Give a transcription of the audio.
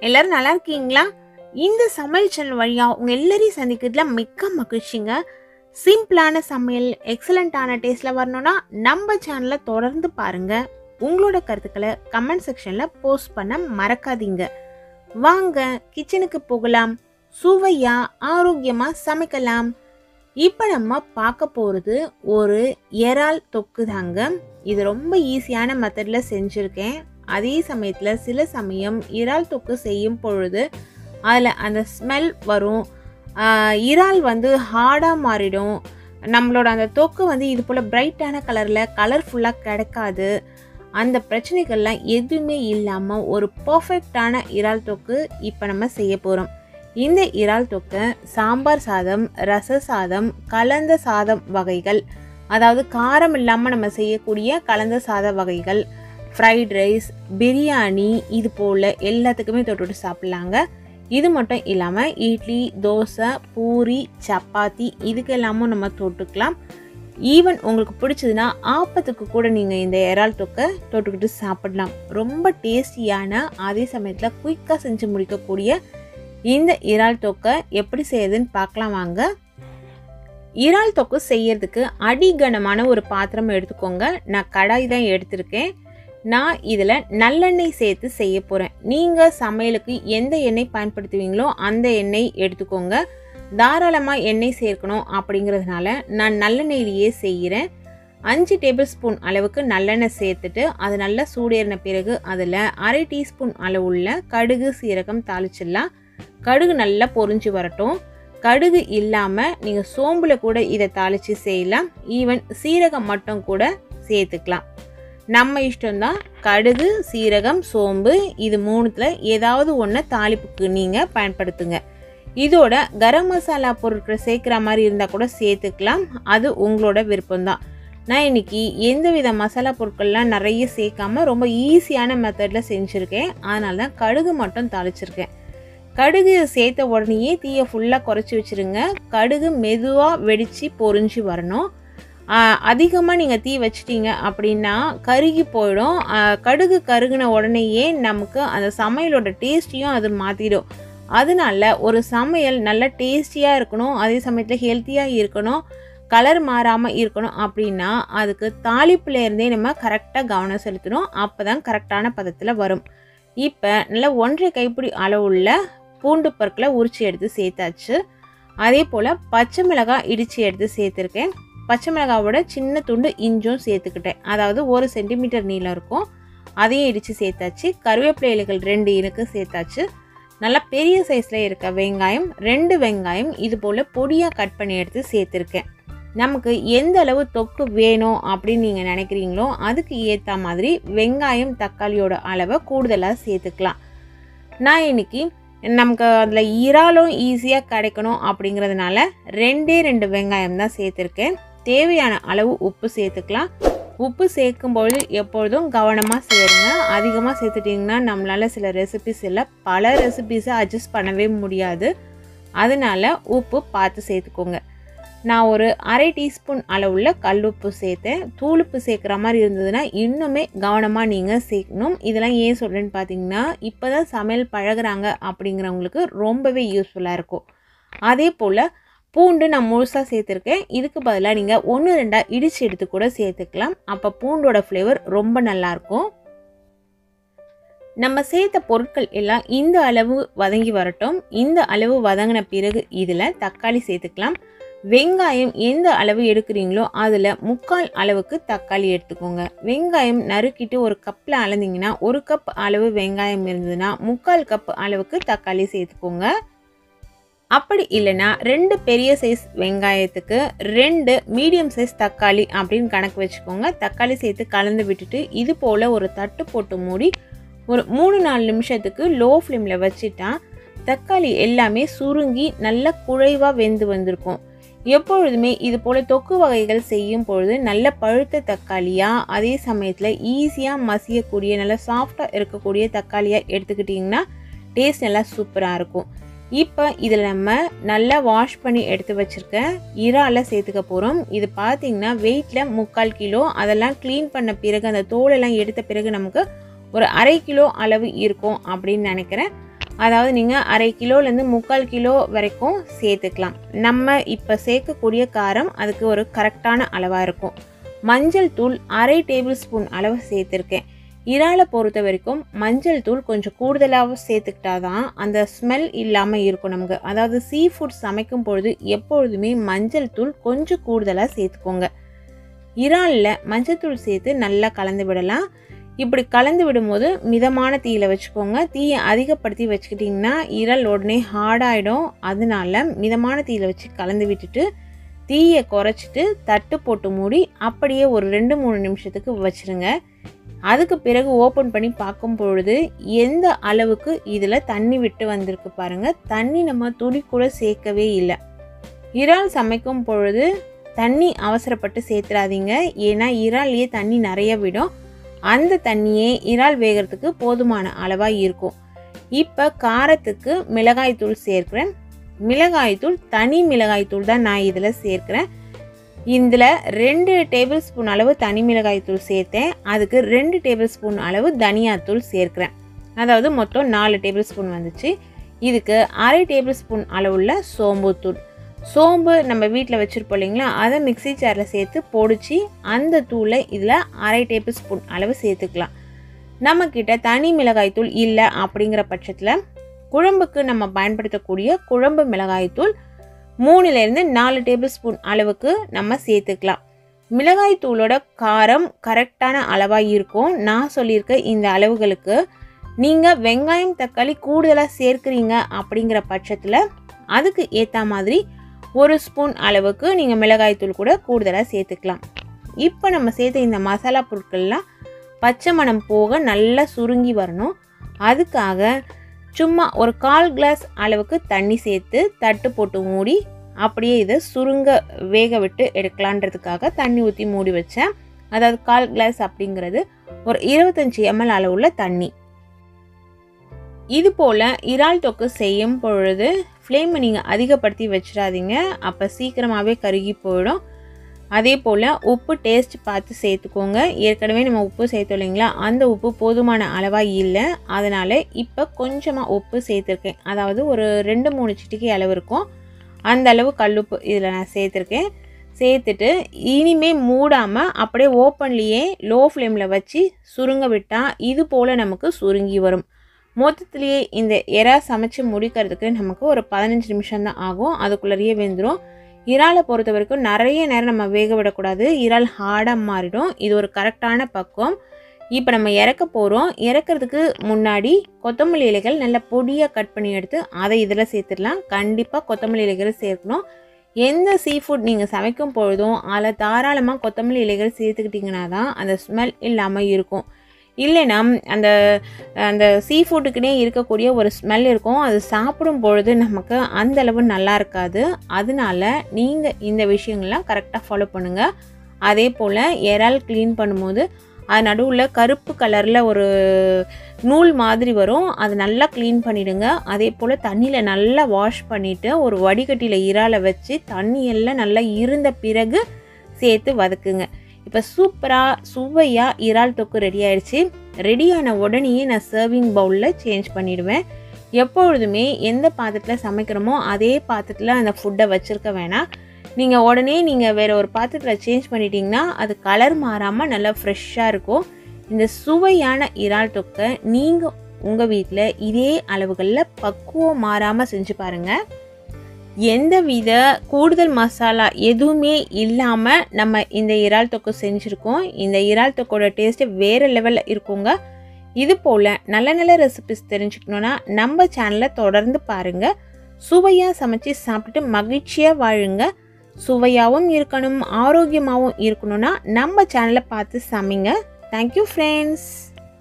எல்லாரும் நல்லா இருக்கீங்களா? இந்த சமையல் சேனல் வழியா உங்க எல்லாரையும் சந்திக்கிறதுல மிக்க மகிழ்ச்சிங்க. சிம்பிளான சமையல் எக்ஸலண்டான டேஸ்ட்ல வரணும்னா நம்ம சேனலை தொடர்ந்து பாருங்க. உங்களோட கருத்துக்களை கமெண்ட் செக்ஷன்ல போஸ்ட் பண்ண மறக்காதீங்க. வாங்க கிச்சனுக்கு போகலாம். சுவையா ஆரோக்கியமா சமைக்கலாம். இப்போ நம்ம பார்க்க போகிறது ஒரு இறால் தொக்கு தாங்க. இது ரொம்ப ஈஸியான மெத்தடில் செஞ்சுருக்கேன். அதே சமயத்தில் சில சமயம் இறால் தொக்கு செய்யும் பொழுது அதில் அந்த ஸ்மெல் வரும். இறால் ஹார்டாக மாறிடும். நம்மளோட அந்த தொக்கு இது போல் பிரைட்டான கலரில் கலர்ஃபுல்லாக கிடைக்காது. அந்த பிரச்சனைகள்லாம் எதுவுமே இல்லாமல் ஒரு பர்ஃபெக்டான இறால் தொக்கு இப்போ நம்ம செய்ய போகிறோம். இந்த இறால் தொக்கை சாம்பார் சாதம், ரச சாதம், கலந்த சாதம் வகைகள், அதாவது காரம் இல்லாமல் நம்ம செய்யக்கூடிய கலந்த சாத வகைகள், ஃப்ரைட் ரைஸ், பிரியாணி, இது போல் எல்லாத்துக்குமே தொட்டுட்டு சாப்பிட்லாங்க. இது மட்டும் இல்லாமல் இட்லி, தோசை, பூரி, சப்பாத்தி இதுக்கெல்லாமும் நம்ம தொட்டுக்கலாம். ஈவன் உங்களுக்கு பிடிச்சதுன்னா ஆப்பத்துக்கு கூட நீங்கள் இந்த இறால் தொக்கை தொட்டுக்கிட்டு சாப்பிடலாம். ரொம்ப டேஸ்டியான, அதே சமயத்தில் குயிக்காக செஞ்சு முடிக்கக்கூடிய இந்த இறால் தொக்கை எப்படி செய்யறதுன்னு பார்க்கலாம் வாங்க. இறால் தொக்கு செய்யறதுக்கு அடிகனமான ஒரு பாத்திரம் எடுத்துக்கோங்க. நான் கடாய் தான் எடுத்திருக்கேன். நான் இதில் நல்லெண்ணெய் சேர்த்து செய்ய போகிறேன். நீங்கள் சமையலுக்கு எந்த எண்ணெய் பயன்படுத்துவீங்களோ அந்த எண்ணெய் எடுத்துக்கோங்க. தாராளமாக எண்ணெய் சேர்க்கணும் அப்படிங்கிறதுனால நான் நல்லெண்ணெயிலேயே செய்கிறேன். 5 டேபிள் ஸ்பூன் அளவுக்கு நல்லெண்ணெய் சேர்த்துட்டு அது நல்லா சூடேறின பிறகு அதில் 1/2 டீஸ்பூன் அளவுள்ள கடுகு, சீரகம் தாளிச்சிடலாம். கடுகு நல்லா பொரிஞ்சு வரட்டும். கடுகு இல்லாமல் நீங்கள் சோம்பில் கூட இதை தாளித்து செய்யலாம். ஈவன் சீரகம் மட்டும் கூட சேர்த்துக்கலாம். நம்ம இஷ்டம்தான். கடுகு, சீரகம், சோம்பு இது மூணுத்தில் ஏதாவது ஒன்று தாளிப்புக்கு நீங்கள் பயன்படுத்துங்க. இதோட கரம் மசாலா பொருட்கள் சேர்க்குற மாதிரி இருந்தால் கூட சேர்த்துக்கலாம். அது உங்களோட விருப்பம்தான். நான் இன்னைக்கு எந்தவித மசாலா பொருட்கள்லாம் நிறைய சேர்க்காம ரொம்ப ஈஸியான மெத்தடில் செஞ்சுருக்கேன். அதனால தான் கடுகு மட்டும் தாளிச்சிருக்கேன். கடுகு சேர்த்த உடனேயே தீயை ஃபுல்லாக குறைச்சி வச்சுருங்க. கடுகு மெதுவாக வெடித்து பொரிஞ்சு வரணும். அதிகமாக நீங்கள் தீ வச்சிட்டிங்க அப்படின்னா கருகி போயிடும். கடுகு கருகின உடனேயே நமக்கு அந்த சமையலோட டேஸ்ட்டையும் அது மாற்றிடும். அதனால ஒரு சமையல் நல்ல டேஸ்டியாக இருக்கணும், அதே சமயத்தில் ஹெல்த்தியாக இருக்கணும், கலர் மாறாமல் இருக்கணும் அப்படின்னா அதுக்கு தாளிப்புலேருந்தே நம்ம கரெக்டாக கவனம் செலுத்தணும். அப்போ தான் கரெக்டான பதத்தில் வரும். இப்போ நல்லா 1.5 கைப்பிடி அளவுள்ள பூண்டு பற்களை உரித்து எடுத்து சேர்த்தாச்சு. அதே போல் பச்சை மிளகாய் இடித்து எடுத்து சேர்த்துருக்கேன். பச்சை மிளகாவோட சின்ன துண்டு இஞ்சும் சேர்த்துக்கிட்டேன். அதாவது 1 சென்டிமீட்டர் நீளம் இருக்கும். அதையும் இடித்து சேர்த்தாச்சு. கருவேப்பிலை இலைகள் 2 இனுக்கு சேர்த்தாச்சு. நல்லா பெரிய சைஸில் இருக்க வெங்காயம் 2 வெங்காயம் இது போல் பொடியாக கட் பண்ணி எடுத்து சேர்த்துருக்கேன். நமக்கு எந்த அளவு தொக்கு வேணும் அப்படின்னு நீங்கள் நினைக்கிறீங்களோ அதுக்கு ஏற்ற மாதிரி வெங்காயம், தக்காளியோட அளவை கூடுதலாக சேர்த்துக்கலாம். நான் இன்னைக்கு நமக்கு அதில் இறாலும் ஈஸியாக கிடைக்கணும் அப்படிங்கிறதுனால 2 வெங்காயம் தான் சேர்த்துருக்கேன். தேவையான அளவு உப்பு சேர்த்துக்கலாம். உப்பு சேர்க்கும்பொழுது எப்பொழுதும் கவனமாக சேருங்க. அதிகமாக சேர்த்துட்டிங்கன்னா நம்மளால் சில ரெசிபிஸ் இல்லை பல ரெசிபிஸை அட்ஜஸ்ட் பண்ணவே முடியாது. அதனால உப்பு பார்த்து சேர்த்துக்கோங்க. நான் ஒரு 1/2 டீஸ்பூன் அளவுள்ள கல்லுப்பு சேர்த்தேன். தூளுப்பு சேர்க்குற மாதிரி இருந்ததுன்னா இன்னுமே கவனமாக நீங்கள் சேர்க்கணும். இதெல்லாம் ஏன் சொல்கிறேன்னு பார்த்தீங்கன்னா இப்போ தான் சமையல் பழகுறாங்க அப்படிங்கிறவங்களுக்கு ரொம்பவே யூஸ்ஃபுல்லாக இருக்கும். அதே போல் பூண்டு நான் முழுசாக சேர்த்துருக்கேன். இதுக்கு பதிலாக நீங்கள் 1-2 இடித்து எடுத்து கூட சேர்த்துக்கலாம். அப்போ பூண்டோட ஃப்ளேவர் ரொம்ப நல்லாயிருக்கும். நம்ம சேர்த்த பொருட்கள் எல்லாம் இந்த அளவு வதங்கி வரட்டும். இந்த அளவு வதங்கின பிறகு இதில் தக்காளி சேர்த்துக்கலாம். வெங்காயம் எந்த அளவு எடுக்கிறீங்களோ அதில் 3/4 அளவுக்கு தக்காளி எடுத்துக்கோங்க. வெங்காயம் நறுக்கிட்டு ஒரு கப்பில் அளந்தீங்கன்னா 1 கப் அளவு வெங்காயம் இருந்ததுன்னா 3/4 கப் அளவுக்கு தக்காளி சேர்த்துக்கோங்க. அப்படி இல்லைன்னா 2 பெரிய சைஸ் வெங்காயத்துக்கு 2 மீடியம் சைஸ் தக்காளி அப்படின்னு கணக்கு வச்சுக்கோங்க. தக்காளி சேர்த்து கலந்து விட்டுட்டு இது போல் ஒரு தட்டு போட்டு மூடி ஒரு 3-4 நிமிஷத்துக்கு லோ ஃப்ளேமில் வச்சுட்டா தக்காளி எல்லாமே சுருங்கி நல்ல குழைவாக வெந்து வந்திருக்கும். எப்பொழுதுமே இது போல் தொக்கு வகைகள் செய்யும் பொழுது நல்ல பழுத்த தக்காளியாக, அதே சமயத்தில் ஈஸியாக மசியக்கூடிய நல்ல சாஃப்டாக இருக்கக்கூடிய தக்காளியாக எடுத்துக்கிட்டிங்கன்னா டேஸ்ட் நல்லா சூப்பராக இருக்கும். இப்போ இதில் நம்ம நல்லா வாஷ் பண்ணி எடுத்து வச்சுருக்க இறாலை சேர்த்துக்க போகிறோம். இது பார்த்திங்கன்னா வெயிட்டில் 3/4 கிலோ. அதெல்லாம் க்ளீன் பண்ண பிறகு அந்த தோலெல்லாம் எடுத்த பிறகு நமக்கு ஒரு 1/2 கிலோ அளவு இருக்கும் அப்படின்னு நினைக்கிறேன். அதாவது நீங்கள் 1/2 கிலோலேருந்து 3/4 கிலோ வரைக்கும் சேர்த்துக்கலாம். நம்ம இப்போ சேர்க்கக்கூடிய காரம் அதுக்கு ஒரு கரெக்டான அளவாக இருக்கும். மஞ்சள் தூள் 1/2 டேபிள் ஸ்பூன் அளவு சேர்த்துருக்கேன். இறாலை பொறுத்த வரைக்கும் மஞ்சள் தூள் கொஞ்சம் கூடுதலாக சேர்த்துக்கிட்டா தான் அந்த ஸ்மெல் இல்லாமல் இருக்கும் நமக்கு. அதாவது சீ ஃபுட் சமைக்கும் பொழுது எப்பொழுதுமே மஞ்சள் தூள் கொஞ்சம் கூடுதலாக சேர்த்துக்கோங்க. இறாலில் மஞ்சள் தூள் சேர்த்து நல்லா கலந்து விடலாம். இப்படி கலந்து விடும்போது மிதமான தீயில் வச்சுக்கோங்க. தீயை அதிகப்படுத்தி வச்சுக்கிட்டிங்கன்னா இறால் உடனே ஹார்டாகிடும். அதனால மிதமான தீயில் வச்சு கலந்து விட்டுட்டு தீயை குறைச்சிட்டு தட்டு போட்டு மூடி அப்படியே ஒரு 2-3 நிமிஷத்துக்கு வச்சுருங்க. அதுக்கு பிறகு ஓப்பன் பண்ணி பார்க்கும் பொழுது எந்த அளவுக்கு இதில் தண்ணி விட்டு வந்திருக்கு பாருங்கள். தண்ணி நம்ம துளி கூட சேர்க்கவே இல்லை. இறால் சமைக்கும் பொழுது தண்ணி அவசரப்பட்டு சேர்த்துடாதீங்க. ஏன்னா இறாலையே தண்ணி நிறைய விடும். அந்த தண்ணியே இறால் வேகிறதுக்கு போதுமான அளவாக இருக்கும். இப்போ காரத்துக்கு மிளகாய்த்தூள் சேர்க்கிறேன். மிளகாய்த்தூள் தனி மிளகாய்த்தூள் தான் நான் இதில் சேர்க்கிறேன். இதில் 2 டேபிள் ஸ்பூன் அளவு தனி மிளகாய்த்தூள் சேர்த்தேன். அதுக்கு 2 டேபிள் ஸ்பூன் அளவு தனியாத்தூள் சேர்க்கிறேன். அதாவது மொத்தம் 4 டேபிள் ஸ்பூன் வந்துச்சு. இதுக்கு 1/2 டேபிள் ஸ்பூன் அளவுள்ள சோம்புத்தூள். சோம்பு நம்ம வீட்டில் வச்சுருப்போம் இல்லைங்களா, அதை மிக்ஸி ஜாரில் சேர்த்து பொடிச்சு அந்த தூளை இதில் 1/2 டேபிள் ஸ்பூன் அளவு சேர்த்துக்கலாம். நம்மக்கிட்ட தனி மிளகாய்த்தூள் இல்லை அப்படிங்கிற பட்சத்தில் குழம்புக்கு நம்ம பயன்படுத்தக்கூடிய குழம்பு மிளகாய்த்தூள் 3லேருந்து 4 டேபிள் ஸ்பூன் அளவுக்கு நம்ம சேர்த்துக்கலாம். மிளகாய்த்தூளோட காரம் கரெக்டான அளவாக இருக்கும். நான் சொல்லியிருக்க இந்த அளவுகளுக்கு நீங்கள் வெங்காயம் தக்காளி கூடுதலாக சேர்க்குறீங்க அப்படிங்கிற பட்சத்தில் அதுக்கு ஏற்ற மாதிரி 1 ஸ்பூன் அளவுக்கு நீங்கள் மிளகாய்த்தூள் கூட கூடுதலாக சேர்த்துக்கலாம். இப்போ நம்ம சேர்த்த இந்த மசாலா பொருட்கள்லாம் பச்சை மணம் போக நல்லா சுருங்கி வரணும். அதுக்காக சும்மா ஒரு 1/4 கிளாஸ் அளவுக்கு தண்ணி சேர்த்து தட்டு போட்டு மூடி அப்படியே இதை சுருங்க வேக விட்டு எடுக்கலான்றதுக்காக தண்ணி ஊற்றி மூடி வச்சேன். அதாவது 1/4 கிளாஸ் அப்படிங்கிறது ஒரு 25 ml அளவுள்ள தண்ணி. இது போல் இறால் தொக்கு செய்யும் பொழுது ஃப்ளேமை நீங்கள் அதிகப்படுத்தி வச்சிடாதீங்க. அப்போ சீக்கிரமாகவே கருகி போயிடும். அதே போல் உப்பு டேஸ்ட் பார்த்து சேர்த்துக்கோங்க. ஏற்கனவே நம்ம உப்பு சேர்த்தோம் இல்லைங்களா, அந்த உப்பு போதுமான அளவாக இல்லை. அதனால் இப்போ கொஞ்சமாக உப்பு சேர்த்துருக்கேன். அதாவது ஒரு 2-3 சிட்டிகை அளவு இருக்கும். அந்த அளவு கல்லுப்பு இதில் நான் சேர்த்துருக்கேன். சேர்த்துட்டு இனிமேல் மூடாமல் அப்படியே ஓப்பன்லேயே லோ ஃப்ளேமில் வச்சு சுருங்க விட்டால் இது போல் நமக்கு சுருங்கி வரும். மொத்தத்துலேயே இந்த இறா சமைச்சு முடிக்கிறதுக்கு நமக்கு ஒரு 15 நிமிஷம் தான் ஆகும். அதுக்குள்ளேயே வெந்துடும். இறாலை பொறுத்த வரைக்கும் நிறைய நேரம் நம்ம வேக விடக்கூடாது. இறால் ஹார்டாக மாறிடும். இது ஒரு கரெக்டான பக்குவம். இப்போ நம்ம இறக்க போகிறோம். இறக்கிறதுக்கு முன்னாடி கொத்தமல்லி இலைகள் நல்லா பொடியாக கட் பண்ணி எடுத்து அதை இதில் சேர்த்துடலாம். கண்டிப்பாக கொத்தமல்லி இலைகள் சேர்க்கணும். எந்த சீ ஃபுட் நீங்கள் சமைக்கும் பொழுதும் அதில் தாராளமாக கொத்தமல்லி இலைகள் சேர்த்துக்கிட்டிங்கன்னா தான் அந்த ஸ்மெல் இல்லாமல் இருக்கும். இல்லைன்னா அந்த அந்த சீ ஃபுட்டுக்குனே இருக்கக்கூடிய ஒரு ஸ்மெல் இருக்கும். அது சாப்பிடும் பொழுது நமக்கு அந்தளவு நல்லா இருக்காது. அதனால நீங்கள் இந்த விஷயங்கள்லாம் கரெக்டாக ஃபாலோ பண்ணுங்கள். அதே போல் இறால் க்ளீன் பண்ணும்போது அது நடுவில் கருப்பு கலரில் ஒரு நூல் மாதிரி வரும். அது நல்லா க்ளீன் பண்ணிவிடுங்க. அதே போல் தண்ணியில் நல்லா வாஷ் பண்ணிவிட்டு ஒரு வடிகட்டியில் இறாலை வச்சு தண்ணியெல்லாம் நல்லா இருந்த பிறகு சேர்த்து வதக்குங்க. இப்போ சூப்பராக சுவையாக இறால் தொக்கு ரெடி ஆயிடுச்சு. ரெடியான உடனேயே நான் சர்விங் பவுலில் சேஞ்ச் பண்ணிவிடுவேன். எப்பொழுதுமே எந்த பாத்திரத்தில் சமைக்கிறோமோ அதே பாத்திரத்தில் அந்த ஃபுட்டை வச்சுருக்க வேணாம். நீங்கள் உடனே நீங்கள் வேறு ஒரு பாத்திரத்தில் சேஞ்ச் பண்ணிட்டீங்கன்னா அது கலர் மாறாமல் நல்லா ஃப்ரெஷ்ஷாக இருக்கும். இந்த சுவையான இறால் தொக்கை நீங்கள் உங்கள் வீட்டில் இதே அளவுகளில் பக்குவம் மாறாமல் செஞ்சு பாருங்கள். எந்த வித கூடுதல் மசாலா எதுவுமே இல்லாமல் நம்ம இந்த இறால் தொக்கு செஞ்சுருக்கோம். இந்த இறால் தொக்கோட டேஸ்ட்டு வேறு லெவலில் இருக்குங்க. இது போல் நல்ல நல்ல ரெசிபிஸ் தெரிஞ்சுக்கணுன்னா நம்ம சேனலை தொடர்ந்து பாருங்கள். சுவையாக சமைச்சு சாப்பிட்டுட்டு மகிழ்ச்சியாக வாழுங்க. சுவையாகவும் இருக்கணும், ஆரோக்கியமாகவும் இருக்கணும்னா நம்ம சேனலை பார்த்து சமைங்க. Thank you friends.